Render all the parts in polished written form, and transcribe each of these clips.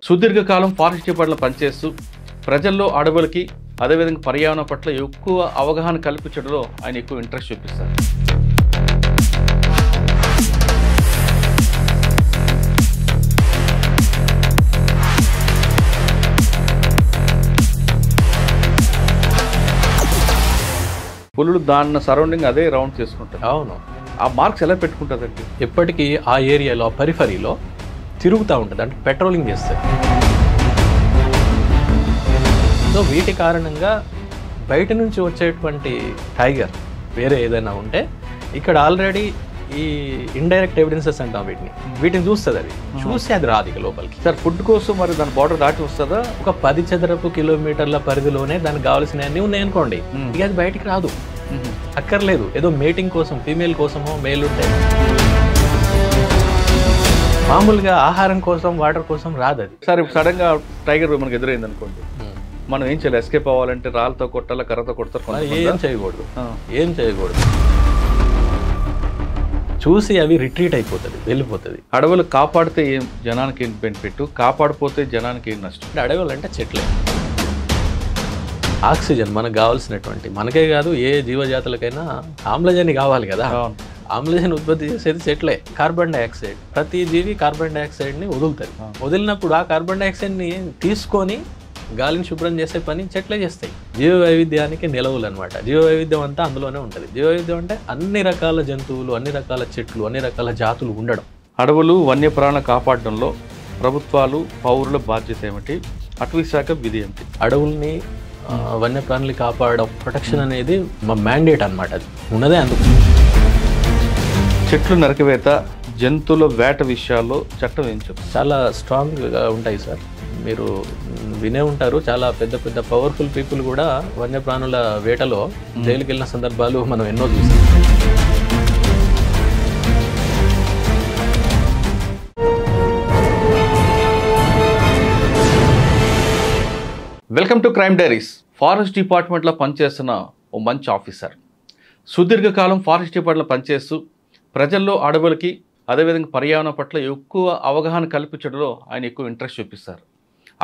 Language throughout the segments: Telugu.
సుదీర్ఘకాలం ఫారెస్ట్ డిపార్ట్మెంట్లో పనిచేస్తూ ప్రజల్లో అడవులకి అదేవిధంగా పర్యావరణం పట్ల ఎక్కువ అవగాహన కల్పించడంలో ఆయన ఎక్కువ ఇంట్రెస్ట్ చూపిస్తారు. పులులు దాని సరౌండింగ్ అదే రౌండ్ చేసుకుంటారు. అవును, ఆ మార్క్స్ ఎలా పెట్టుకుంటుందండి? ఎప్పటికీ ఆ ఏరియాలో పరిఫరీలో తిరుగుతూ ఉంటుంది, అంటే పెట్రోలింగ్ చేస్తుంది. సో వీటి కారణంగా బయట నుంచి వచ్చేటువంటి టైగర్ వేరే ఏదైనా ఉంటే ఇక్కడ ఆల్రెడీ ఈ ఇండైరెక్ట్ ఎవిడెన్సెస్ అంటాం వీటిని చూస్తుంది. అది చూసి అది రాదు ఇక లోపలికి. సార్ ఫుడ్ కోసం మరి దాని బార్డర్ దాటి వస్తుందా? ఒక 10 చదరపు కిలోమీటర్ల పరిధిలోనే దానికి కావాల్సినవన్నీ ఉన్నాయనుకోండి, ఇక అది బయటికి రాదు. అక్కర్లేదు, ఏదో మేటింగ్ కోసం ఫీమేల్ కోసమో మేల్ ఉంటే మామూలుగా ఆహారం కోసం వాటర్ కోసం రాదు అది. సార్ ఇప్పుడు సడన్ గా టైగర్ మనకు ఎదురైంది అనుకోండి, మనం ఏం చేయాలి? ఎస్కేప్ అవ్వాలంటే రాళ్ళతో కొట్టాలా, కర్రతో కొడతారు? ఏం చేయకూడదు, ఏం చేయకూడదు. చూసి అవి రిట్రీట్ అయిపోతుంది, వెళ్ళిపోతుంది. అడవులు కాపాడితే ఏం జనానికి ఏం బెనిఫిట్, కాపాడిపోతే జనానికి ఏం నష్టం? అంటే అడవులు అంటే చెట్లే. ఆక్సిజన్ మనకు కావాల్సినటువంటి, మనకే కాదు ఏ జీవజాతులకైనా ఆమ్లజని కావాలి కదా. ఆమ్లజన్ ఉత్పత్తి చేసేది చెట్లే. కార్బన్ డైఆక్సైడ్, ప్రతి జీవి కార్బన్ డైఆక్సైడ్ని వదులుతుంది. వదిలినప్పుడు ఆ కార్బన్ డైఆక్సైడ్ని తీసుకొని గాలిని శుభ్రం చేసే పని చెట్లే చేస్తాయి. జీవ వైవిధ్యానికి నిలవులు అనమాట. జీవ వైవిధ్యం అంతా అందులోనే ఉంటుంది. జీవ వైవిధ్యం అంటే అన్ని రకాల జంతువులు, అన్ని రకాల చెట్లు, అన్ని రకాల జాతులు ఉండడం. అడవులు వన్యప్రాణుల కాపాడడంలో ప్రభుత్వాలు పౌరుల బాధ్యత ఏమిటి? అటవీ శాఖ విధి ఏమిటి? అడవుల్ని వన్యప్రాణులు కాపాడడం, ప్రొటెక్షన్ అనేది మా మ్యాండేట్ అనమాట. అది ఉన్నదే అందుకు. చెట్లు నరికివేత, జంతువుల వేట విషయాల్లో చట్టం ఏం చెప్తుంది? చాలా స్ట్రాంగ్గా ఉంటాయి సార్. మీరు వినే ఉంటారు, చాలా పెద్ద పెద్ద పవర్ఫుల్ పీపుల్ కూడా వన్యప్రాణుల వేటలో జైలుకి వెళ్ళిన సందర్భాలు మనం ఎన్నో చూసాం. Welcome to crime diaries. Forest డిపార్ట్మెంట్లో పనిచేస్తున్న ఓ మంచి ఆఫీసర్ సుదీర్ఘకాలం ఫారెస్ట్ డిపార్ట్మెంట్లో పనిచేస్తూ ప్రజల్లో అడవులకి అదేవిధంగా పర్యావరణం పట్ల ఎక్కువ అవగాహన కల్పించడంలో ఆయన ఎక్కువ ఇంట్రెస్ట్ చూపిస్తారు.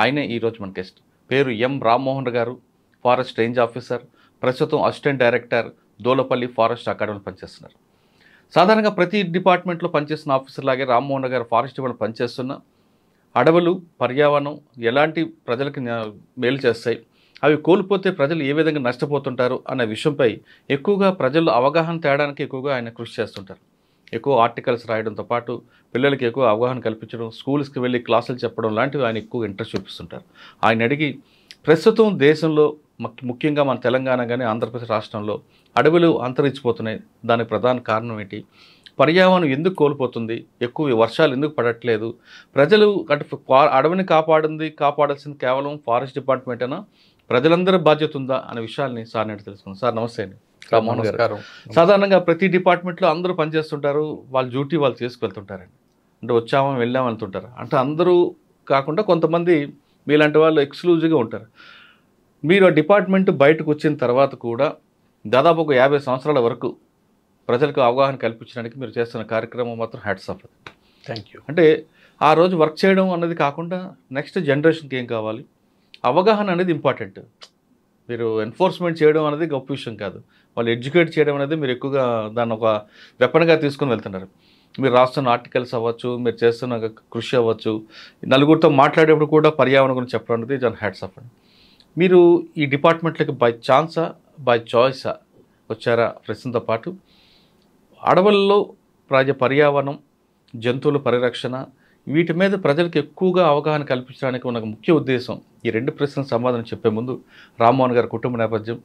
ఆయనే ఈరోజు మన గెస్ట్. పేరు ఎం రామ్మోహన్ గారు, ఫారెస్ట్ రేంజ్ ఆఫీసర్, ప్రస్తుతం అసిస్టెంట్ డైరెక్టర్, దోలపల్లి ఫారెస్ట్ అకాడమీలో పనిచేస్తున్నారు. సాధారణంగా ప్రతి డిపార్ట్మెంట్లో పనిచేస్తున్న ఆఫీసర్ లాగే రామ్మోహన్ గారు ఫారెస్ట్ డిపార్ట్మెంట్ పనిచేస్తున్న అడవులు, పర్యావరణం ఎలాంటి ప్రజలకు మేలు చేస్తాయి, అవి కోల్పోతే ప్రజలు ఏ విధంగా నష్టపోతుంటారు అన్న విషయంపై ఎక్కువగా ప్రజల్లో అవగాహన తేడానికి ఎక్కువగా ఆయన కృషి చేస్తుంటారు. ఎక్కువ ఆర్టికల్స్ రాయడంతో పాటు పిల్లలకి ఎక్కువ అవగాహన కల్పించడం, స్కూల్స్కి వెళ్ళి క్లాసులు చెప్పడం లాంటివి ఆయన ఎక్కువ ఇంట్రెస్ట్ చూపిస్తుంటారు. ఆయన అడిగి ప్రస్తుతం దేశంలో ముఖ్యంగా మన తెలంగాణ కానీ ఆంధ్రప్రదేశ్ రాష్ట్రంలో అడవులు అంతరించిపోతున్నాయి, దానికి ప్రధాన కారణం ఏంటి, పర్యావరణం ఎందుకు కోల్పోతుంది, ఎక్కువ వర్షాలు ఎందుకు పడట్లేదు, ప్రజలు అంటే అడవిని కాపాడాల్సింది కేవలం ఫారెస్ట్ డిపార్ట్మెంట్ అయినా ప్రజలందరూ బాధ్యత ఉందా అనే విషయాల్ని సార్ నేటి తెలుసుకున్నాం. సార్ నమస్తే అండి. రామ్మోహన్ గారు, సాధారణంగా ప్రతి డిపార్ట్మెంట్లో అందరూ పనిచేస్తుంటారు, వాళ్ళ డ్యూటీ వాళ్ళు చేసుకువెళ్తుంటారండి. అంటే వచ్చామో వెళ్ళాము వెళ్తుంటారు. అంటే అందరూ కాకుండా కొంతమంది మీలాంటి వాళ్ళు ఎక్స్క్లూజివ్గా ఉంటారు. మీరు ఆ డిపార్ట్మెంట్ బయటకు వచ్చిన తర్వాత కూడా దాదాపు ఒక 50 సంవత్సరాల వరకు ప్రజలకు అవగాహన కల్పించడానికి మీరు చేస్తున్న కార్యక్రమం మాత్రం హ్యాట్స్ ఆఫ్. Thank you. అంటే ఆ రోజు వర్క్ చేయడం అన్నది కాకుండా నెక్స్ట్ జనరేషన్కి ఏం కావాలి, అవగాహన అనేది ఇంపార్టెంట్. మీరు ఎన్ఫోర్స్మెంట్ చేయడం అనేది గొప్ప విషయం కాదు, వాళ్ళు ఎడ్యుకేట్ చేయడం అనేది మీరు ఎక్కువగా దాన్ని ఒక వెపన్గా తీసుకుని వెళ్తున్నారు. మీరు రాస్తున్న ఆర్టికల్స్ అవ్వచ్చు, మీరు చేస్తున్న కృషి అవ్వచ్చు, నలుగురితో మాట్లాడేప్పుడు కూడా పర్యావరణం గురించి చెప్పడం అనేది దాని హ్యాట్స్ ఆఫ్ అండి. మీరు ఈ డిపార్ట్మెంట్లకి బై ఛాన్సా బై చాయిసా వచ్చారా? ప్రశ్నతో పాటు అడవుల్లో పర్యావరణం, జంతువుల పరిరక్షణ, వీటి మీద ప్రజలకు ఎక్కువగా అవగాహన కల్పించడానికి ఉన్న ముఖ్య ఉద్దేశం. ఈ 2 ప్రశ్నలకు సమాధానం చెప్పే ముందు రామ్మోహన్ గారి కుటుంబ నేపథ్యం,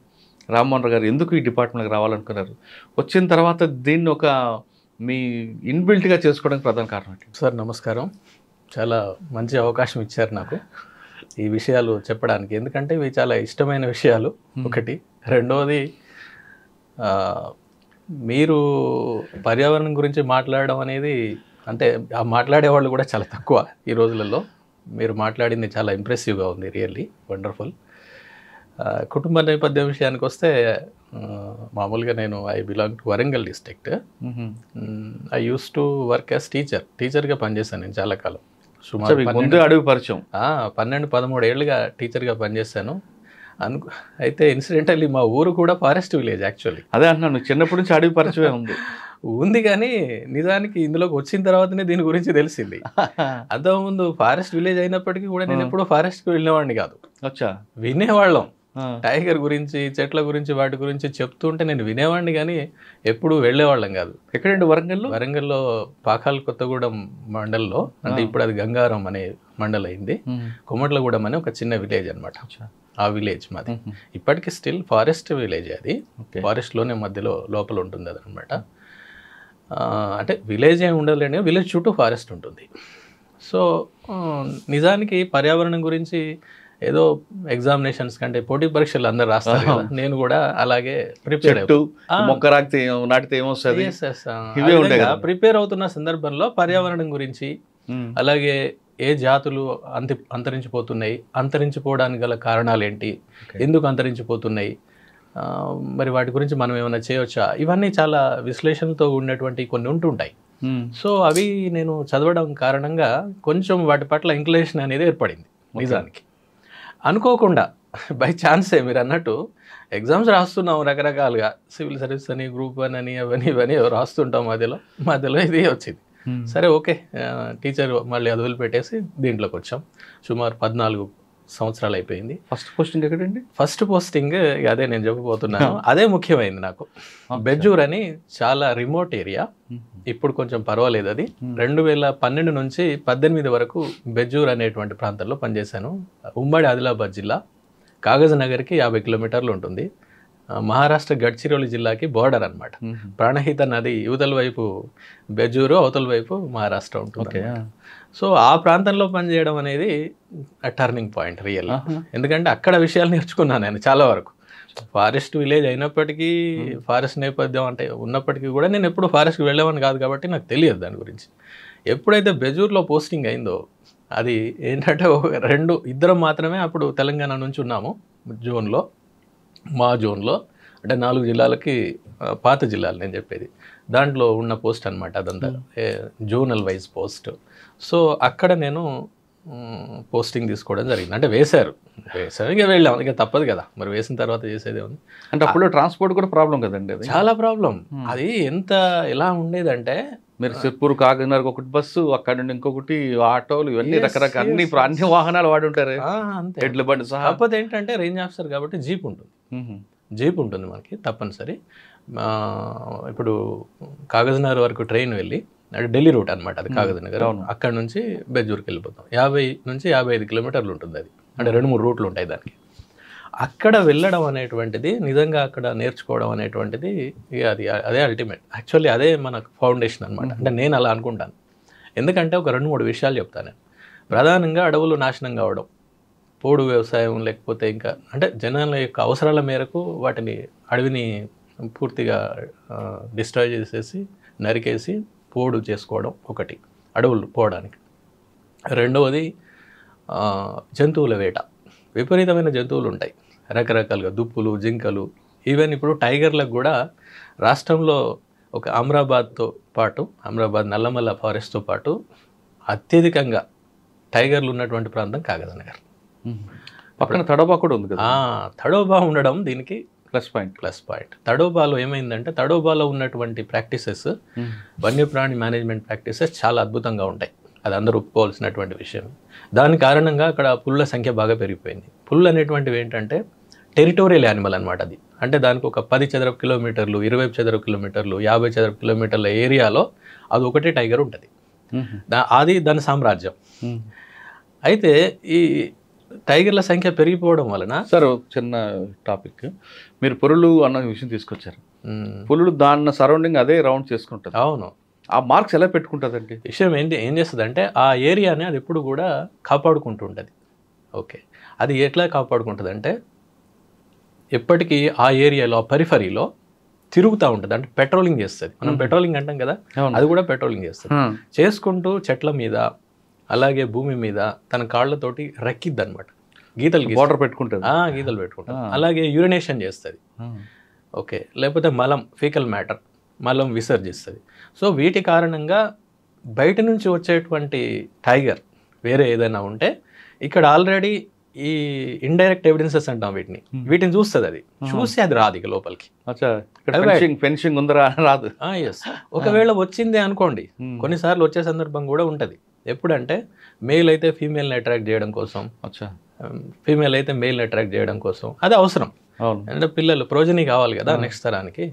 రామ్మోహన్ గారు ఎందుకు ఈ డిపార్ట్మెంట్కి రావాలనుకున్నారు, వచ్చిన తర్వాత దీన్ని ఒక మీ ఇన్బిల్ట్గా చేసుకోవడానికి ప్రధాన కారణం ఏంటి? సార్ నమస్కారం, చాలా మంచి అవకాశం ఇచ్చారు నాకు ఈ విషయాలు చెప్పడానికి. ఎందుకంటే ఇవి చాలా ఇష్టమైన విషయాలు ఒకటి. రెండవది, మీరు పర్యావరణం గురించి మాట్లాడడం అనేది, అంటే ఆ మాట్లాడే వాళ్ళు కూడా చాలా తక్కువ ఈ రోజులలో. మీరు మాట్లాడింది చాలా ఇంప్రెసివ్గా ఉంది, రియల్లీ వండర్ఫుల్. కుటుంబ నేపథ్యం విషయానికి వస్తే, మామూలుగా నేను I belong to Warangal district. I use to work as టీచర్గా పనిచేశాను నేను చాలా కాలం. సుమారు ముందే అడవి పరిచయం. 12-13 ఏళ్ళుగా టీచర్గా పనిచేశాను. అయితే ఇన్సిడెంటల్లీ మా ఊరు కూడా ఫారెస్ట్ విలేజ్ యాక్చువల్లీ. అదే అంటున్నాను, చిన్నప్పటి నుంచి అడవి పరిచయమే ఉంది కానీ నిజానికి ఇందులోకి వచ్చిన తర్వాతనే దీని గురించి తెలిసింది. అంతకుముందు ఫారెస్ట్ విలేజ్ అయినప్పటికీ కూడా నేను ఎప్పుడూ ఫారెస్ట్కి వెళ్ళేవాడిని కాదు. వినేవాళ్ళం టైగర్ గురించి, చెట్ల గురించి, వాటి గురించి చెప్తుంటే నేను వినేవాడిని కానీ ఎప్పుడు వెళ్ళేవాళ్ళం కాదు. ఎక్కడండి? వరంగల్లో పాకాల కొత్తగూడెం మండల్లో, అంటే ఇప్పుడు అది గంగారం అనే మండల్ అయింది. కొమట్లగూడెం అనే ఒక చిన్న విలేజ్ అనమాట. ఆ విలేజ్ మాది ఇప్పటికీ స్టిల్ ఫారెస్ట్ విలేజ్. అది ఫారెస్ట్లోనే మధ్యలో లోపల ఉంటుంది అది అనమాట. అంటే విలేజ్ ఏమి ఉండలేని, విలేజ్ చుట్టూ ఫారెస్ట్ ఉంటుంది. సో నిజానికి పర్యావరణం గురించి ఏదో ఎగ్జామినేషన్స్ కంటే పోటీ పరీక్షలు అందరు రాస్తారు కదా, నేను కూడా అలాగే ప్రిపేర్ అవుతున్న సందర్భంలో పర్యావరణం గురించి, అలాగే ఏ జాతులు అంతరించిపోతున్నాయి, అంతరించిపోవడానికి గల కారణాలు ఏంటి, ఎందుకు అంతరించిపోతున్నాయి, మరి వాటి గురించి మనం ఏమైనా చేయవచ్చా, ఇవన్నీ చాలా విశ్లేషణతో ఉన్నటువంటి కొన్ని ఉంటుంటాయి. సో అవి నేను చదవడం కారణంగా కొంచెం వాటి పట్ల ఇంక్లినేషన్ అనేది ఏర్పడింది. నిజానికి అనుకోకుండా బై ఛాన్సే మీరు అన్నట్టు ఎగ్జామ్స్ రాస్తున్నాం రకరకాలుగా, సివిల్ సర్వీస్ అని, గ్రూప్ 1 అని, అవన్నీ ఇవన్నీ రాస్తుంటాం. మధ్యలో ఇది వచ్చింది. సరే ఓకే, టీచర్ మళ్ళీ అది వదిలిపెట్టేసి దీంట్లోకి వచ్చాం. సుమారు 14 సంవత్సరాలు అయిపోయింది. ఫస్ట్ పోస్టింగ్ ఎక్కడండి? ఫస్ట్ పోస్టింగ్ అదే నేను చెప్పబోతున్నాను. అదే ముఖ్యమైనది నాకు. బెజ్జూర్ అని చాలా రిమోట్ ఏరియా. ఇప్పుడు కొంచెం పర్వాలేదు. అది 2012 నుంచి 18 వరకు బెజ్జూర్ అనేటువంటి ప్రాంతంలో పనిచేశాను. ఉమ్మడి ఆదిలాబాద్ జిల్లా, కాగజ్ నగర్కి 50 కిలోమీటర్లు ఉంటుంది. మహారాష్ట్ర గడ్చిరోలి జిల్లాకి బోర్డర్ అనమాట. ప్రాణహిత నది యువతల వైపు బెజ్జూరు, అవతల వైపు మహారాష్ట్ర ఉంటుంది. సో ఆ ప్రాంతంలో పనిచేయడం అనేది టర్నింగ్ పాయింట్ రియల్. ఎందుకంటే అక్కడ విషయాలు నేర్చుకున్నాను నేను చాలా వరకు. ఫారెస్ట్ విలేజ్ అయినప్పటికీ, ఫారెస్ట్ నేపథ్యం అంటే ఉన్నప్పటికీ కూడా నేను ఎప్పుడు ఫారెస్ట్కి వెళ్ళేవాడిని కాదు కాబట్టి నాకు తెలియదు దాని గురించి. ఎప్పుడైతే బెజ్జూర్లో పోస్టింగ్ అయిందో, అది ఏంటంటే ఇద్దరం మాత్రమే అప్పుడు తెలంగాణ నుంచి ఉన్నాము జోన్లో. మా జోన్లో అంటే 4 జిల్లాలకి పాత జిల్లాలు నేను చెప్పేది, దాంట్లో ఉన్న పోస్ట్ అనమాట. అదంతా జోనల్ వైజ్ పోస్ట్. సో అక్కడ నేను పోస్టింగ్ తీసుకోవడం జరిగింది. అంటే వేశారు ఇక వెళ్ళాం, ఇక తప్పదు కదా, మరి వేసిన తర్వాత చేసేదే ఉంది. అంటే అప్పుడు ట్రాన్స్పోర్ట్ కూడా ప్రాబ్లం కదండి? అది చాలా ప్రాబ్లం. అది ఎలా ఉండేదంటే, మీరు సిర్పూర్ కాకినాడకు ఒకటి బస్సు, అక్కడ నుండి ఇంకొకటి ఆటోలు, ఇవన్నీ రకరకాల అన్ని వాహనాలు వాడి ఉంటారు. అంతే, ఎడ్ల బండి సహా. కాకపోతే ఏంటంటే రేంజ్ ఆఫీసర్ కాబట్టి జీప్ ఉంటుంది. జీప్ ఉంటుంది మనకి తప్పనిసరి. ఇప్పుడు కాగజ్నగర్ వరకు ట్రైన్ వెళ్ళి, అంటే ఢిల్లీ రూట్ అనమాట అది కాగజ్నగర్. అక్కడ నుంచి బెజ్జూర్కి వెళ్ళిపోతాం. 50 నుంచి 55 కిలోమీటర్లు ఉంటుంది అది. అంటే 2-3 రూట్లు ఉంటాయి దానికి. అక్కడ వెళ్ళడం అనేటువంటిది, నిజంగా అక్కడ నేర్చుకోవడం అనేటువంటిది అదే అల్టిమేట్. యాక్చువల్లీ అదే మన ఫౌండేషన్ అనమాట. అంటే నేను అలా అనుకుంటాను. ఎందుకంటే ఒక 2-3 విషయాలు చెప్తాను నేను. ప్రధానంగా అడవులు నాశనం కావడం, పోడు వ్యవసాయం, లేకపోతే ఇంకా అంటే జనాల యొక్క అవసరాల మేరకు అడవిని పూర్తిగా డిస్ట్రాయ్ చేసేసి, నరికేసి పోడు చేసుకోవడం ఒకటి, అడవులు పోవడానికి. రెండవది జంతువుల వేట. విపరీతమైన జంతువులు ఉంటాయి రకరకాలుగా, దుప్పులు, జింకలు. ఈవెన్ ఇప్పుడు టైగర్లకు కూడా రాష్ట్రంలో ఒక అమరాబాద్ నల్లమల్ల ఫారెస్ట్తో పాటు అత్యధికంగా టైగర్లు ఉన్నటువంటి ప్రాంతం కాగజ్నగర్. పక్కన తడోబా కూడా ఉంది కదా. తడోబా ఉండడం దీనికి ప్లస్ పాయింట్. తడోబాలో ఏమైందంటే, తడోబాలో ఉన్నటువంటి ప్రాక్టీసెస్, వన్యప్రాణి మేనేజ్మెంట్ ప్రాక్టీసెస్ చాలా అద్భుతంగా ఉంటాయి. అది అందరూ ఒప్పుకోవాల్సినటువంటి విషయం. దాని కారణంగా అక్కడ పుల్ల సంఖ్య బాగా పెరిగిపోయింది. పుల్లు అనేటువంటివి ఏంటంటే టెరిటోరియల్ యానిమల్ అనమాట. అది అంటే దానికి ఒక 10 చదరపు కిలోమీటర్లు, 20 చదరపు కిలోమీటర్లు, 50 చదరపు కిలోమీటర్ల ఏరియాలో అది ఒకటే టైగర్ ఉంటుంది. అది దాని సామ్రాజ్యం. అయితే ఈ టైగర్ల సంఖ్య పెరిగిపోవడం వలన, సార్ చిన్న టాపిక్, మీరు పులులు అన్న విషయం తీసుకొచ్చారు. పులులు దాన్ని సరౌండింగ్ అదే రౌండ్ చేసుకుంటుంది. అవును. ఆ మార్క్స్ ఎలా పెట్టుకుంటుందండి? విషయం ఏం చేస్తుందంటే, ఆ ఏరియాని అది ఎప్పుడు కూడా కాపాడుకుంటూ ఉంటుంది. ఓకే, అది ఎట్లా కాపాడుకుంటుంది అంటే, ఎప్పటికీ ఆ ఏరియాలో, ఆ పరిఫరీలో తిరుగుతూ ఉంటుంది. అంటే పెట్రోలింగ్ చేస్తుంది. మనం పెట్రోలింగ్ అంటాం కదా, అది కూడా పెట్రోలింగ్ చేస్తుంది. చేసుకుంటూ చెట్ల మీద, అలాగే భూమి మీద తన కాళ్ళతోటి రెక్కిద్ది అనమాట. గీతలు పెట్టుకుంటుంది. అలాగే యూరినేషన్ చేస్తుంది. ఓకే, లేకపోతే ఫీకల్ మ్యాటర్, మలం విసర్జిస్తుంది. సో వీటి కారణంగా బయట నుంచి వచ్చేటువంటి టైగర్ వేరే ఏదైనా ఉంటే ఇక్కడ ఆల్రెడీ ఈ ఇండైరెక్ట్ ఎవిడెన్సెస్ అంటాం వీటిని చూస్తుంది, అది చూసి అది రాదు ఇక లోపలికి. ఫెన్సింగ్ ఉందరా రాదు. ఎస్, ఒకవేళ వచ్చిందే అనుకోండి, కొన్నిసార్లు వచ్చే సందర్భం కూడా ఉంటుంది. ఎప్పుడంటే మేల్ అయితే ఫీమేల్ని అట్రాక్ట్ చేయడం కోసం, ఫీమేల్ అయితే మేల్ని అట్రాక్ట్ చేయడం కోసం అది అవసరం. అంటే పిల్లలు ప్రోజనీ కావాలి కదా నెక్స్ట్ తరానికి.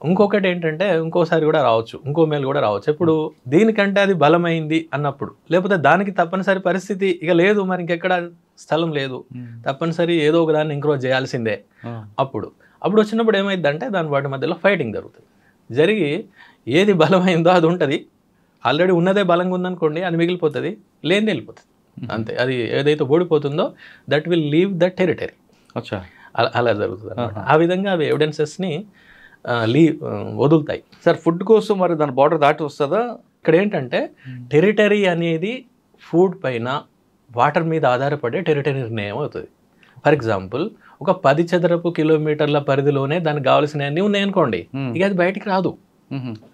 ఇంకొకటి ఏంటంటే ఇంకోసారి కూడా రావచ్చు, ఇంకో మేల్ కూడా రావచ్చు. ఇప్పుడు దీనికంటే అది బలమైంది అన్నప్పుడు, లేకపోతే దానికి తప్పనిసరి పరిస్థితి ఇక లేదు, మరి ఇంకెక్కడ స్థలం లేదు, తప్పనిసరి ఏదో ఒక దాన్ని ఎంకరేజ్ చేయాల్సిందే. అప్పుడు వచ్చినప్పుడు ఏమైందంటే దాని వాటి మధ్యలో ఫైటింగ్ జరుగుతుంది. జరిగి ఏది బలమైందో అది ఉంటుంది, ఆల్రెడీ ఉన్నదే బలంగా ఉందనుకోండి అది మిగిలిపోతుంది, లేనిది వెళ్ళిపోతుంది అంతే. అది ఏదైతే ఓడిపోతుందో that will leave the territory. అలా జరుగుతుంది అన్నమాట. ఆ విధంగా అవి ఎవిడెన్సెస్ని వదులుతాయి. సార్ ఫుడ్ కోసం మరి దాని బార్డర్ దాటి వస్తుందా? ఇక్కడ ఏంటంటే టెరిటరీ అనేది ఫుడ్ పైన వాటర్ మీద ఆధారపడే టెరిటరీ నిర్ణయం అవుతుంది. ఫర్ ఎగ్జాంపుల్ ఒక 10 చదరపు కిలోమీటర్ల పరిధిలోనే దానికి కావాల్సినవన్నీ ఉన్నాయనుకోండి, ఇక అది బయటికి రాదు,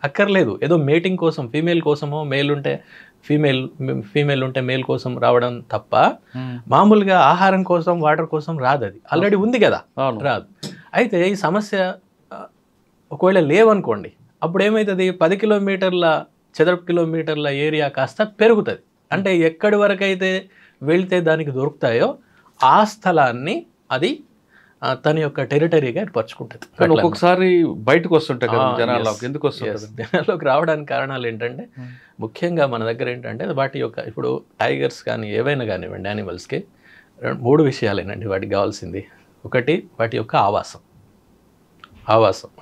అక్కర్లేదు. ఏదో మేటింగ్ కోసం ఫీమేల్ కోసమో, మేల్ ఉంటే మేల్ కోసం రావడం తప్ప మామూలుగా ఆహారం కోసం వాటర్ కోసం రాదు. అది ఆల్రెడీ ఉంది కదా, రాదు. అయితే ఈ సమస్య ఒకవేళ లేవనుకోండి, అప్పుడు ఏమవుతుంది, 10 చదరపు కిలోమీటర్ల ఏరియా కాస్త పెరుగుతుంది. అంటే ఎక్కడి వరకు అయితే వెళ్తే దానికి దొరుకుతాయో ఆ స్థలాన్ని అది తన యొక్క టెరిటరీగా ఏర్పరచుకుంటుంది. ఒక్కొక్కసారి బయటకు వస్తుంటాయి కదా జనాల్లోకి. ఎందుకు వస్తుంది? జనాల్లోకి రావడానికి కారణాలు ఏంటంటే ముఖ్యంగా మన దగ్గర ఏంటంటే వాటి యొక్క, ఇప్పుడు టైగర్స్ కానీ ఏవైనా కానివ్వండి యానిమల్స్కి 3 విషయాలేనండి వాటికి కావాల్సింది. ఒకటి వాటి యొక్క ఆవాసం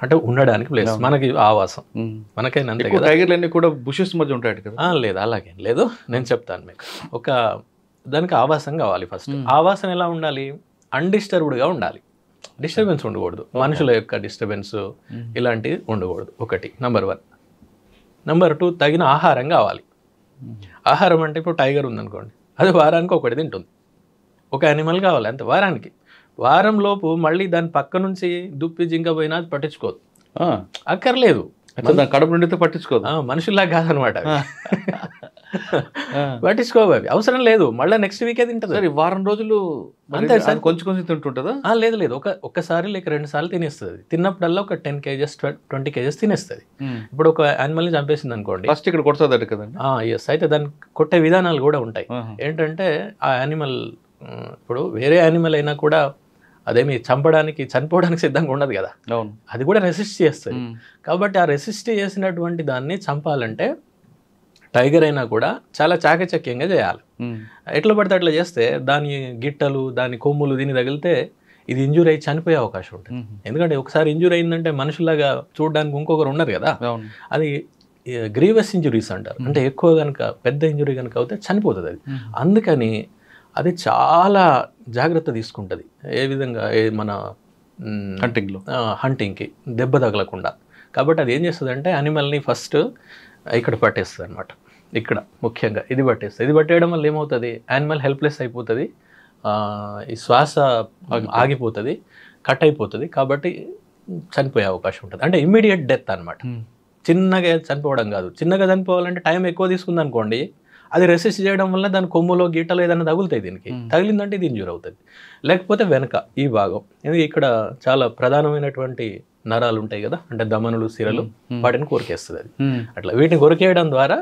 అంటే ఉండడానికి ప్లేస్. మనకి ఆవాసం మనకైనా అంతే కదా. టైగర్లు అన్ని కూడా బుషెస్ మధ్య ఉంటాయి కదా? లేదు, అలాగేం లేదు, నేను చెప్తాను మీకు. దానికి ఆవాసం కావాలి. ఫస్ట్ ఆవాసం ఎలా ఉండాలి, అన్డిస్టర్బ్డ్గా ఉండాలి, డిస్టర్బెన్స్ ఉండకూడదు, మనుషుల యొక్క డిస్టర్బెన్స్ ఇలాంటివి ఉండకూడదు. ఒకటి నెంబర్ 1. నెంబర్ 2, తగిన ఆహారం కావాలి. ఆహారం అంటే ఇప్పుడు టైగర్ ఉందనుకోండి, అది వారానికి ఒకటి తింటుంది, ఒక యానిమల్ కావాలి అంతే. వారం లోపు మళ్ళీ దాని పక్క నుంచి దుప్పి జింక పోయినా అది పట్టించుకోదు, అక్కర్లేదు. కడుపు నిండితే పట్టించుకోదు, మనుషుల్లా కాదనమాట. పట్టించుకోవు, అవి అవసరం లేదు, మళ్ళీ నెక్స్ట్ వీకే తింటుంది. వారం రోజులు అంతే సార్, కొంచెం తింటుంటుందా? లేదు, ఒక్కసారి లేక 2 సార్లు తినేస్తుంది. తిన్నప్పుడల్లా ఒక 10 kgs 20 kgs తినేస్తుంది. ఇప్పుడు ఒక యానిమల్ని చంపేసింది అనుకోండి, ఫస్ట్ ఇక్కడ కొడుతుంది కదండి. ఎస్, అయితే దాన్ని కొట్టే విధానాలు కూడా ఉంటాయి. ఏంటంటే ఆ యానిమల్, ఇప్పుడు వేరే యానిమల్ అయినా కూడా అదేమి చనిపోవడానికి సిద్ధంగా ఉండదు కదా, అది కూడా రెసిస్ట్ చేస్తుంది. కాబట్టి ఆ రెసిస్ట్ చేసినటువంటి దాన్ని చంపాలంటే టైగర్ అయినా కూడా చాలా చాకచక్యంగా చేయాలి. ఎట్లా పడితే అట్లా చేస్తే దాని గిట్టలు, దాని కొమ్ములు దీన్ని తగిలితే ఇది ఇంజూరీ అయ్యి చనిపోయే అవకాశం ఉంటుంది. ఎందుకంటే ఒకసారి ఇంజూరీ అయిందంటే మనుషులాగా చూడడానికి ఇంకొకరు ఉన్నారు కదా, అది గ్రీవస్ ఇంజురీస్ అంటారు. అంటే ఎక్కువ కనుక పెద్ద ఇంజురీ కనుక అవుతే చనిపోతుంది అది. అందుకని అది చాలా జాగ్రత్త తీసుకుంటుంది. ఏ విధంగా, మన హంటింగ్కి దెబ్బ తగలకుండా. కాబట్టి అది ఏం చేస్తుంది అంటే యానిమల్ని ఫస్ట్ ఇక్కడ పట్టేస్తుంది అనమాట. ఇక్కడ ముఖ్యంగా ఇది పట్టేస్తుంది. ఇది పట్టేయడం వల్ల ఏమవుతుంది, యానిమల్ హెల్ప్లెస్ అయిపోతుంది, ఈ శ్వాస ఆగిపోతుంది, కట్ అయిపోతుంది. కాబట్టి చనిపోయే అవకాశం ఉంటుంది. అంటే ఇమ్మీడియట్ డెత్ అనమాట. చిన్నగా చనిపోవడం కాదు. చిన్నగా చనిపోవాలంటే టైం ఎక్కువ తీసుకుంది అనుకోండి, అది రెసిస్ట్ చేయడం వల్ల దాని కొమ్ములో గీటలో ఏదైనా తగులుతాయి, దీనికి తగిలిందంటే ఇది ఇంజూర్ అవుతుంది. లేకపోతే వెనక ఈ భాగం, ఇక్కడ చాలా ప్రధానమైనటువంటి నరాలు ఉంటాయి కదా, అంటే దమనులు, సిరలు, వాటిని కొరికేస్తుంది అది. అట్లా వీటిని కొరికేయడం ద్వారా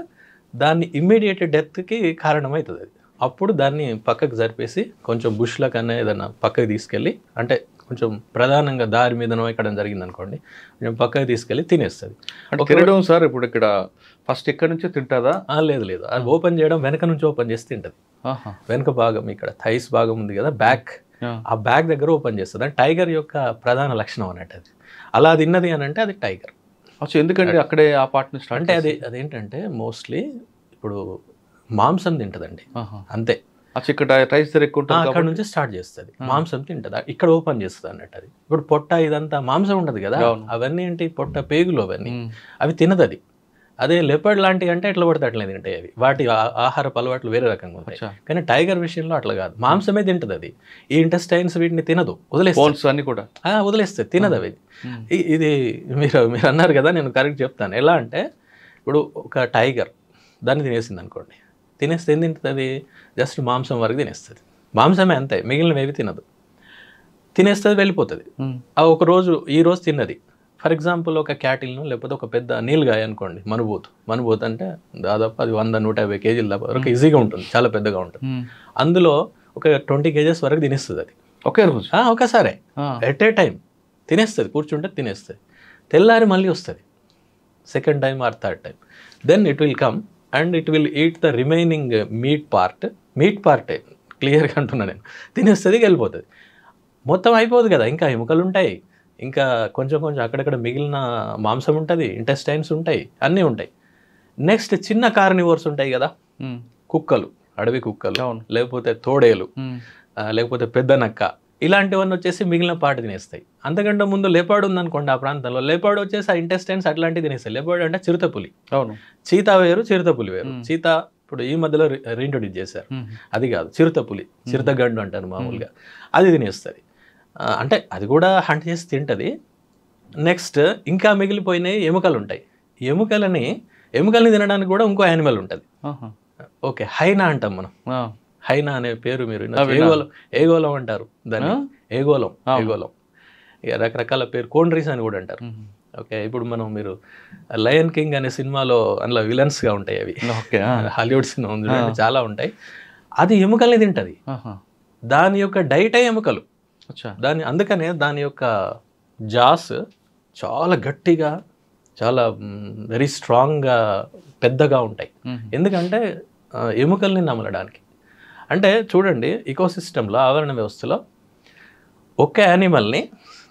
దాన్ని ఇమ్మీడియట్ డెత్కి కారణమవుతుంది అది. అప్పుడు దాన్ని పక్కకు జరిపేసి కొంచెం బుష్ల కన్నా ఏదైనా పక్కకి తీసుకెళ్ళి, అంటే కొంచెం ప్రధానంగా దారి మీదనో ఎక్కడం జరిగింది అనుకోండి, కొంచెం పక్కకి తీసుకెళ్ళి తినేస్తుంది. తినడం సార్ ఇప్పుడు ఇక్కడ ఫస్ట్ ఇక్కడ నుంచే తింటుందా? లేదు, అది ఓపెన్ చేయడం వెనక నుంచి ఓపెన్ చేసి తింటుంది. వెనక భాగం, ఇక్కడ థైస్ భాగం ఉంది కదా, బ్యాక్, ఆ బ్యాక్ దగ్గర ఓపెన్ చేస్తుంది. అంటే టైగర్ యొక్క ప్రధాన లక్షణం అన్నట్టు అది. అలా తిన్నది అని అంటే అది టైగర్. ఎందుకంటే అక్కడే ఆ పార్ట్ నుంచి అంటే అదేంటంటే మోస్ట్లీ ఇప్పుడు మాంసం తింటదండి అంతే. అక్కడ నుంచి స్టార్ట్ చేస్తుంది, మాంసం తింటది, ఇక్కడ ఓపెన్ చేస్తుంది అన్నట్టు అది. ఇప్పుడు పొట్ట ఇదంతా మాంసం ఉండదు కదా, అవన్నీ ఏంటి పొట్ట, పేగులు, అవన్నీ అవి తినదు అది. అదే లెపర్డ్ లాంటివి అంటే ఎట్లా పడితే అట్లా తింటాయి అవి, వాటి ఆహారపు అలవాట్లు వేరే రకంగా ఉంటాయి. కానీ టైగర్ విషయంలో అట్లా కాదు, మాంసమే తింటది అది. ఈ ఇంటెస్టైన్స్ వీటిని తినదు, వదిలేస్తుంది కూడా, వదిలేస్తుంది, తినదు అవి. ఇది మీరు అన్నారు కదా, నేను కరెక్ట్ చెప్తాను. ఎలా అంటే ఇప్పుడు ఒక టైగర్ దాన్ని తినేసింది అనుకోండి, తినేస్తే ఏం తింటుంది, జస్ట్ మాంసం వరకు తినేస్తుంది, మాంసమే అంతే, మిగిలినవి ఏవి తినదు, తినేస్తుంది వెళ్ళిపోతుంది. ఆ ఒక రోజు ఈ రోజు తిన్నది, ఫర్ ఎగ్జాంపుల్ ఒక క్యాటిల్ను లేకపోతే ఒక పెద్ద నీళ్ళగాయ అనుకోండి, మనుబోతు అంటే దాదాపు అది 100-150 కేజీల దాకా వరకు ఈజీగా ఉంటుంది, చాలా పెద్దగా ఉంటుంది. అందులో ఒక 20 కేజెస్ వరకు తినేస్తుంది అది ఒకే రోజు, ఒకసారి ఎట్ ఏ టైం తినేస్తుంది, కూర్చుంటే తినేస్తుంది. తెల్లారి మళ్ళీ వస్తుంది second time or third time, then it will come and it will eat the remaining meat పార్టే క్లియర్గా అంటున్నా నేను, తినేస్తుంది వెళ్ళిపోతుంది. మొత్తం అయిపోదు కదా, ఇంకా ఎముకలు ఉంటాయి, ఇంకా కొంచెం కొంచెం అక్కడక్కడ మిగిలిన మాంసం ఉంటుంది, ఇంటెస్టైన్స్ ఉంటాయి, అన్నీ ఉంటాయి. నెక్స్ట్ చిన్న కార్నివర్స్ ఉంటాయి కదా, కుక్కలు, అడవి కుక్కలు, లేకపోతే తోడేలు, లేకపోతే పెద్ద నక్క, ఇలాంటివన్నీ వచ్చేసి మిగిలిన పాటు తినేస్తాయి. అంతకంటే ముందు లేపాడు ఉందనుకోండి ఆ ప్రాంతంలో, లేపాడు వచ్చేసి ఆ ఇంటెస్టైన్స్ అట్లాంటివి తినేస్తాయి. లేపాడు అంటే చిరుతపులి, అవును, చీతా వేరు చిరుతపులి వేరు. చీతా ఇప్పుడు ఈ మధ్యలో రీఇంట్రొడ్యూస్ చేశారు, అది కాదు, చిరుతపులి, చిరుతగండు అంటారు మామూలుగా, అది తినేస్తుంది. అంటే అది కూడా హంట్ చేసి తింటుంది. నెక్స్ట్ ఇంకా మిగిలిపోయినాయి ఎముకలు ఉంటాయి, ఎముకల్ని తినడానికి కూడా ఇంకో యానిమల్ ఉంటుంది. ఓకే, హైనా అంటాం మనం, హైనా అనే పేరు మీరు ఏగోలం అంటారు దాన్ని, ఏగోలం ఇక రకరకాల పేరు, కోండ్రీస్ అని కూడా అంటారు. ఓకే, ఇప్పుడు మీరు లయన్ కింగ్ అనే సినిమాలో అందులో విలన్స్గా ఉంటాయి అవి, హాలీవుడ్ సినిమా ఉంది చాలా ఉంటాయి, అది ఎముకల్ని తింటుంది, దాని యొక్క డైటే ఎముకలు. అందుకనే దాని యొక్క జాస్ చాలా గట్టిగా, చాలా వెరీ స్ట్రాంగ్గా పెద్దగా ఉంటాయి, ఎందుకంటే ఎముకల్ని నమలడానికి. అంటే చూడండి, ఈకోసిస్టంలో, ఆవరణ వ్యవస్థలో ఒక యానిమల్ని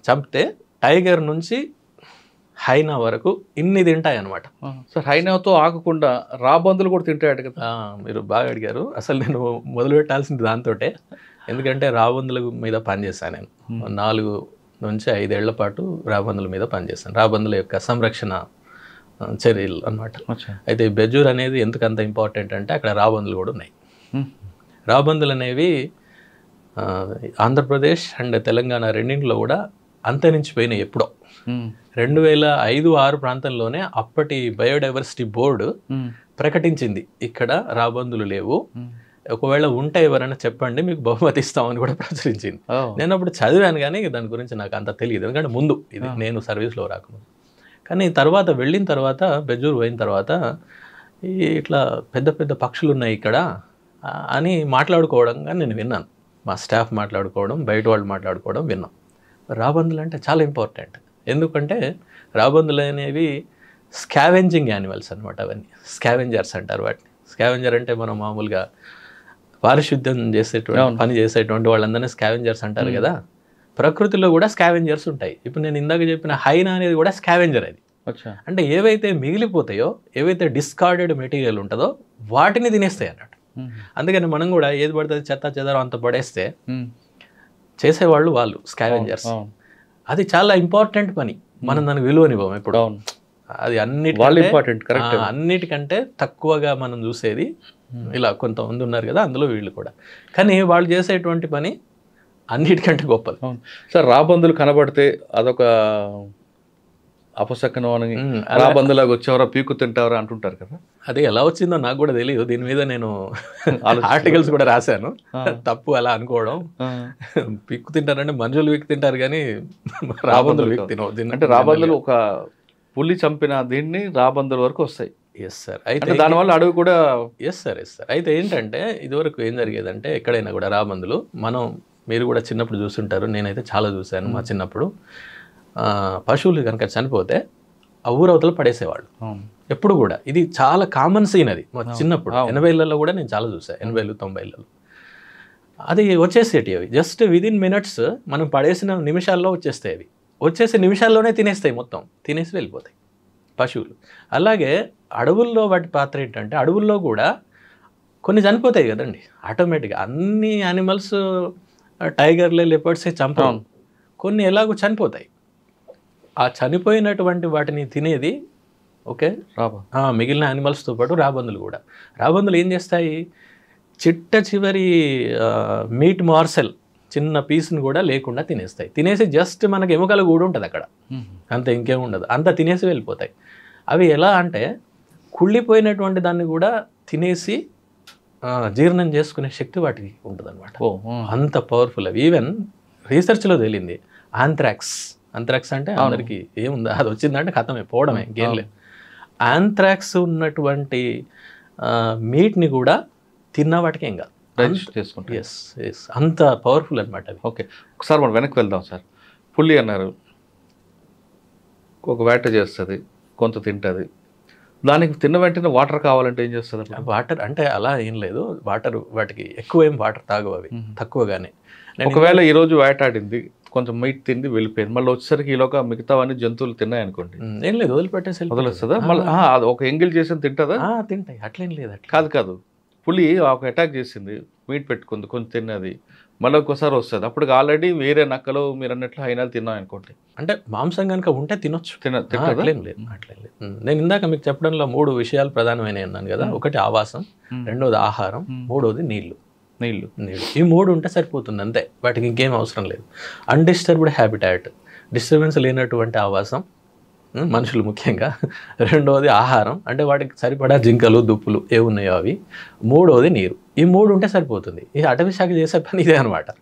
చంపితే టైగర్ నుంచి హైనా వరకు ఇన్ని తింటాయి అన్నమాట. సార్, హైనాతో ఆగకుండా రాబందులు కూడా తింటాయట కదా. మీరు బాగా అడిగారు. అసలు నేను మొదలు పెట్టాల్సింది దాంతోటే, ఎందుకంటే రాబందుల మీద పనిచేశాను నేను. 4 నుంచి 5 ఏళ్ల పాటు రాబందుల మీద పనిచేశాను, రాబందుల యొక్క సంరక్షణ చర్యలు అన్నమాట. అయితే బెజూర్ అనేది ఎందుకంత ఇంపార్టెంట్ అంటే అక్కడ రాబందులు కూడా ఉన్నాయి. రాబందులు అనేవి ఆంధ్రప్రదేశ్ అండ్ తెలంగాణ రెండింటిలో కూడా అంతరించిపోయినాయి ఎప్పుడో. 2005-6 ప్రాంతంలోనే అప్పటి బయోడైవర్సిటీ బోర్డు ప్రకటించింది ఇక్కడ రాబందులు లేవు, ఒకవేళ ఉంటే ఎవరైనా చెప్పండి మీకు బహుమతి ఇస్తామని కూడా ప్రచురించింది. నేను అప్పుడు చదివాను కానీ దాని గురించి నాకు అంత తెలియదు, ఎందుకంటే ముందు ఇది నేను సర్వీస్లో రాకముందు. కానీ తర్వాత వెళ్ళిన తర్వాత, బెజూర్ పోయిన తర్వాత, ఇట్లా పెద్ద పెద్ద పక్షులు ఉన్నాయి ఇక్కడ అని మాట్లాడుకోవడంగా నేను విన్నాను, మా స్టాఫ్ మాట్లాడుకోవడం, బయట వాళ్ళు మాట్లాడుకోవడం విన్నాం. రాబందులు అంటే చాలా ఇంపార్టెంట్, ఎందుకంటే రాబందులు అనేవి స్కావెంజింగ్ యానిమల్స్ అనమాట. అవన్నీ స్కావెంజర్స్ అంటారు వాటిని. స్కావెంజర్ అంటే మనం మామూలుగా పారిశుద్ధ్యం చేసేటువంటి పని చేసేటువంటి వాళ్ళందరినీ స్కావెంజర్స్ అంటారు కదా. ప్రకృతిలో కూడా స్కావెంజర్స్ ఉంటాయి. ఇప్పుడు నేను ఇందాక చెప్పిన హైనా అనేది కూడా స్కావెంజర్. అది అంటే ఏవైతే మిగిలిపోతాయో, ఏవైతే డిస్కార్డెడ్ మెటీరియల్ ఉంటుందో వాటిని తినేస్తాయి అన్నట్టు. అందుకని మనం కూడా ఏది పడుతుంది చెత్త చెదరం అంత పడేస్తే చేసేవాళ్ళు వాళ్ళు స్కావెంజర్స్. అది చాలా ఇంపార్టెంట్ పని, మనం దానికి విలువనివ్వం ఎప్పుడు. అది అన్నిటికంటే తక్కువగా మనం చూసేది ఇలా కొంతమంది ఉన్నారు కదా, అందులో వీళ్ళు కూడా. కానీ వాళ్ళు చేసేటువంటి పని అన్నిటికంటే గొప్పది. సార్, రాబందులు కనబడితే అదొక అపశకనం అని, రాబందులాగా వచ్చేవరా పీకు తింటావరా అంటుంటారు కదా. అది ఎలా వచ్చిందో నాకు కూడా తెలియదు. దీని మీద నేను ఆర్టికల్స్ కూడా రాశాను. తప్పు అలా అనుకోవడం. పీక్కు తింటారంటే మనుషులు పీక్కు తింటారు కానీ రాబందులు పీక్కు తినవు. అంటే రాబందులు ఒక పులి చంపిన దీన్ని రాబందుల వరకు వస్తాయి. Yes sir. అయితే దానివల్ల అడవి కూడా ఎస్ సార్. అయితే ఏంటంటే ఇదివరకు ఏం జరిగేదంటే ఎక్కడైనా కూడా రాబందులు, మీరు కూడా చిన్నప్పుడు చూస్తుంటారు, నేనైతే చాలా చూశాను మా చిన్నప్పుడు. పశువులు కనుక చనిపోతే ఆ ఊరవతలు పడేసేవాళ్ళు ఎప్పుడు కూడా. ఇది చాలా కామన్ సీన్ అది మా చిన్నప్పుడు. 80లలో కూడా నేను చాలా చూసాను, 80లు 90లలో. అది వచ్చేసేటి అవి జస్ట్ విదిన్ మినిట్స్, మనం పడేసిన నిమిషాల్లో వచ్చేస్తాయి. అవి వచ్చేసే నిమిషాల్లోనే తినేస్తాయి, మొత్తం తినేసి వెళ్ళిపోతాయి పశువులు. అలాగే అడవుల్లో వాటి పాత్ర ఏంటంటే, అడవుల్లో కూడా కొన్ని చనిపోతాయి కదండి ఆటోమేటిక్గా. అన్ని యానిమల్స్ టైగర్లే లెపర్డ్సే చంపడం, కొన్ని ఎలాగో చనిపోతాయి. ఆ చనిపోయినటువంటి వాటిని తినేది ఓకే మిగిలిన యానిమల్స్తో పాటు రాబందులు కూడా. రాబందులు ఏం చేస్తాయి, చిట్ట చివరి మీట్ మార్సెల్ చిన్న పీస్ని కూడా లేకుండా తినేస్తాయి. తినేసి జస్ట్ మనకి ఎముకల కూడా ఉంటుంది అక్కడ, అంతే, ఇంకేం ఉండదు, అంతా తినేసి వెళ్ళిపోతాయి. అవి ఎలా అంటే కుళ్ళిపోయినటువంటి దాన్ని కూడా తినేసి జీర్ణం చేసుకునే శక్తి వాటికి ఉంటుంది అనమాట. ఓ అంత పవర్ఫుల్ అవి. ఈవెన్ రీసెర్చ్లో తేలింది ఆంథ్రాక్స్ అంటే అందరికీ ఏముందా, అది వచ్చిందంటే కథమే, పోవడమే, ఇంకేం లేదు. ఆంథ్రాక్స్ ఉన్నటువంటి మీట్ని కూడా తిన్న వాటికి ఏం కాదు, చేసుకుంటాం. ఎస్ అంత పవర్ఫుల్ అనమాట అవి. ఓకే, ఒకసారి మనం వెనక్కి వెళ్దాం సార్. పులి అన్నారు, ఒక వేట చేస్తుంది, కొంత తింటుంది, దానికి తిన్న వెంటనే వాటర్ కావాలంటే ఏం చేస్తుంది? వాటర్ అంటే అలా ఏం లేదు, వాటర్ వాటికి ఎక్కువ ఏం వాటర్ తాగవు అవి, తక్కువగానే. ఒకవేళ ఈరోజు వేటాడింది, కొంచెం మీట్ తింది, వెళ్ళిపోయింది, మళ్ళీ వచ్చేసరికి ఈలోగా మిగతావన్నీ జంతువులు తిన్నాయి అనుకోండి, ఏం లేదు, వదిలిపెట్టేసి వదిలేస్తుందా? మళ్ళీ ఒక ఎంగిల్ చేసి తింటుందా? తింటాయి, అట్లేం లేదు. కాదు, పులి ఒక అటాక్ చేసింది, మీట్ పెట్టుకుంది, కొంచెం తిన్నది, మళ్ళీ ఒక్కోసారి వస్తుంది, అప్పుడు ఆల్రెడీ వేరే నక్కలు మీరు అన్నట్లు హైనాలు తిన్నాం అనుకోండి, అంటే మాంసం కనుక ఉంటే తినొచ్చు, అట్లేం లేదు. నేను ఇందాక మీకు చెప్పడంలో 3 విషయాలు ప్రధానమైన అన్నాను కదా. ఒకటి ఆవాసం, రెండోది ఆహారం, మూడోది నీళ్లు. ఈ 3 ఉంటే సరిపోతుంది అంతే, వాటికి ఇంకేం అవసరం లేదు. అన్డిస్టర్బ్డ్ హ్యాబిటాట్, డిస్టర్బెన్స్ లేనటువంటి ఆవాసం, మనుషులు ముఖ్యంగా. రెండవది ఆహారం, అంటే వాటికి సరిపడా జింకలు, దుప్పులు ఏ ఉన్నాయో అవి. మూడవది నీరు. ఈ 3 ఉంటే సరిపోతుంది. ఈ అటవీ శాఖ చేసే పని ఇదే అనమాట.